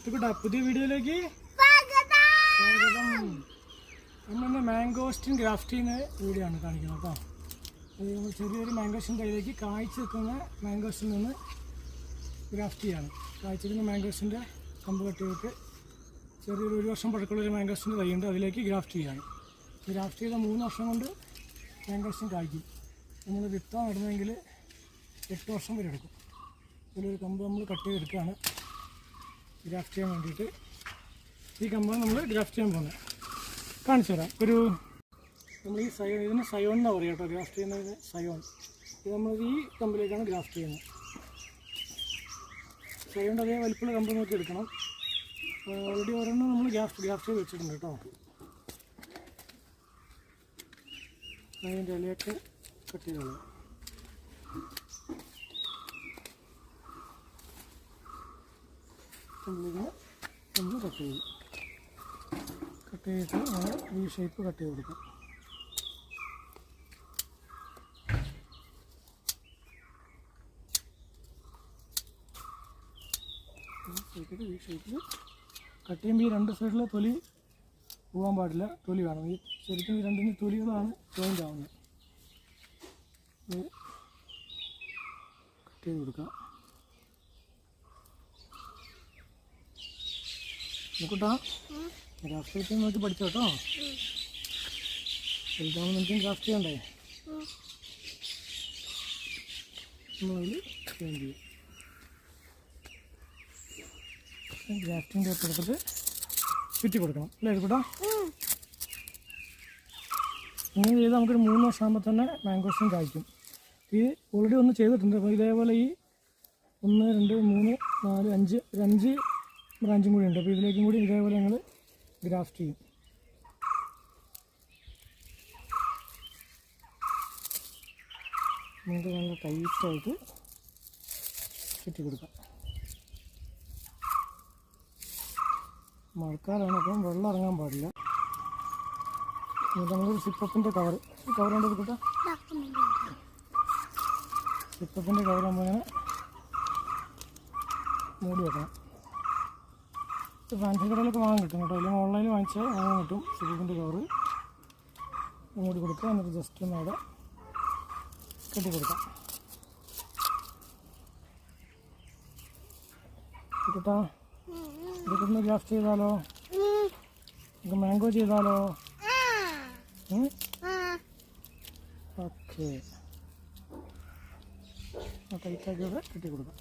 പുതിയ വീഡിയോയിലേക്ക് സ്വാഗതം. നമ്മളിന്ന് മാംഗോസ്റ്റിൻ ഗ്രാഫ്റ്റ് ചെയ്യുന്ന വീഡിയോ ആണ് കാണിക്കുന്നത് കേട്ടോ. നമ്മൾ ചെറിയൊരു മാംഗോസ്റ്റിൻ തൈയിലേക്ക് കായ്ച്ചു നിൽക്കുന്ന മാംഗോസ്റ്റിൽ നിന്ന് ഗ്രാഫ്റ്റ് ചെയ്യാണ്. കായ്ച്ചിരിക്കുന്ന മാംഗോസ്റ്റിൻ്റെ കമ്പ് കട്ട് ചെയ്തിട്ട് ചെറിയൊരു 1 വർഷം പഴക്കമുള്ളൊരു മാംഗോസ്റ്റിൻ്റെ തൈയുണ്ട്, അതിലേക്ക് ഗ്രാഫ്റ്റ് ചെയ്യാണ്. ഗ്രാഫ്റ്റ് ചെയ്ത 3 വർഷം കൊണ്ട് മാംഗോസ്റ്റിൻ കായ്ക്കും. നമ്മൾ വിത്താൻ നടുന്നതെങ്കിൽ 8 വർഷം വരെ എടുക്കും. ഇതിലൊരു കമ്പ് നമ്മൾ കട്ട് ചെയ്തെടുക്കുകയാണ് ഗ്രാഫ്റ്റ് ചെയ്യാൻ വേണ്ടിയിട്ട്. ഈ കമ്പാണ് നമ്മൾ ഗ്രാഫ്റ്റ് ചെയ്യാൻ പോകുന്നത്. കാണിച്ചു തരാം. നമ്മൾ ഈ ഇതിന് സയോൺ എന്നാണ് പറയുക കേട്ടോ. ഗ്രാഫ്റ്റ് ചെയ്യുന്നതിന് സയോൺ. ഇത് നമ്മൾ ഈ കമ്പിലേക്കാണ് ഗ്രാഫ്റ്റ് ചെയ്യുന്നത്. സയോണിൻ്റെ അതേ വലിപ്പമുള്ള കമ്പ് നോക്കി എടുക്കണം. ഓൾറെഡി ഒരെണ്ണം നമ്മൾ ഗ്രാഫ്റ്റ് ചെയ്ത് വെച്ചിട്ടുണ്ട് കേട്ടോ. അതിൻ്റെ ഇലയൊക്കെ കട്ട് ചെയ്തോളാം. നമ്മൾ കട്ട് ചെയ്തിട്ട് നമ്മൾ ഈ ഷേപ്പ് കട്ട് ചെയ്ത് കൊടുക്കാം. ഈ ഷേപ്പിൽ കട്ട് ചെയ്യുമ്പോൾ ഈ 2 സൈഡിലെ തൊലി പോകാൻ പാടില്ല, തൊലി വേണം. ഈ ശരിക്കും ഈ 2 തൊലികളാണ് ജോയിൻ്റ് ആവുന്നത്. കട്ട് ചെയ്ത് കൊടുക്കാം. നോക്കട്ടാ, ഗ്രാഫ്റ്റ് നോക്കി പഠിച്ചോ കേട്ടോ. വലുതാവുമ്പോൾ നിനക്കും ഗ്രാഫ്റ്റ് ചെയ്യണ്ടേ. നമ്മളതിൽ ചേഞ്ച് ചെയ്യും. ഗ്രാഫ്റ്റിൻ്റെ ഒക്കെ എടുത്തിട്ട് ചുറ്റി കൊടുക്കണം അല്ലേ കേട്ടോ. ഇങ്ങനെ ചെയ്ത് നമുക്കൊരു 3 വർഷം ആകുമ്പോൾ തന്നെ മാംഗോസ്റ്റിൻ കായ്ക്കും. ഈ ഓൾറെഡി ഒന്ന് ചെയ്തിട്ടുണ്ട്. അപ്പോൾ ഇതേപോലെ ഈ 1, 2, 3, 4, 5 ബ്രാഞ്ചും കൂടി ഉണ്ട്. അപ്പോൾ ഇതിലേക്കും കൂടി ഇതേപോലെ ഞങ്ങൾ ഗ്രാഫ്റ്റ് ചെയ്യും. നമുക്ക് നല്ല ടൈറ്റായിട്ട് ചുറ്റി കൊടുക്കാം. മഴക്കാലമാണ്, അപ്പം വെള്ളം ഇറങ്ങാൻ പാടില്ല. നമുക്കൊരു സിപ്പപ്പിൻ്റെ കവർ കൊണ്ട് എടുക്കട്ടെ. സിപ്പപ്പിൻ്റെ കവറാകുമ്പോൾ ഇങ്ങനെ മൂടി വെക്കണം. ഫാൻസി കടയിലൊക്കെ വാങ്ങാൻ കിട്ടും കേട്ടോ. അല്ലെങ്കിൽ ഓൺലൈനിൽ വാങ്ങിച്ചാൽ വാങ്ങാൻ കിട്ടും. സിപ്പപ്പിൻ്റെ കവറ് മൂടി കൊടുക്കുക. എന്നിട്ട് ജസ്റ്റ് ഒന്ന് അവിടെ കെട്ടി കൊടുക്കാം കേട്ടോ. ഇതൊക്കെ ഒന്ന് ഗ്രാഫ്റ്റ് ചെയ്താലോ? നമുക്ക് മാംഗോ ചെയ്താലോ? ഓക്കെ, ടൈറ്റാക്കി ഇവിടെ കെട്ടി കൊടുക്കാം.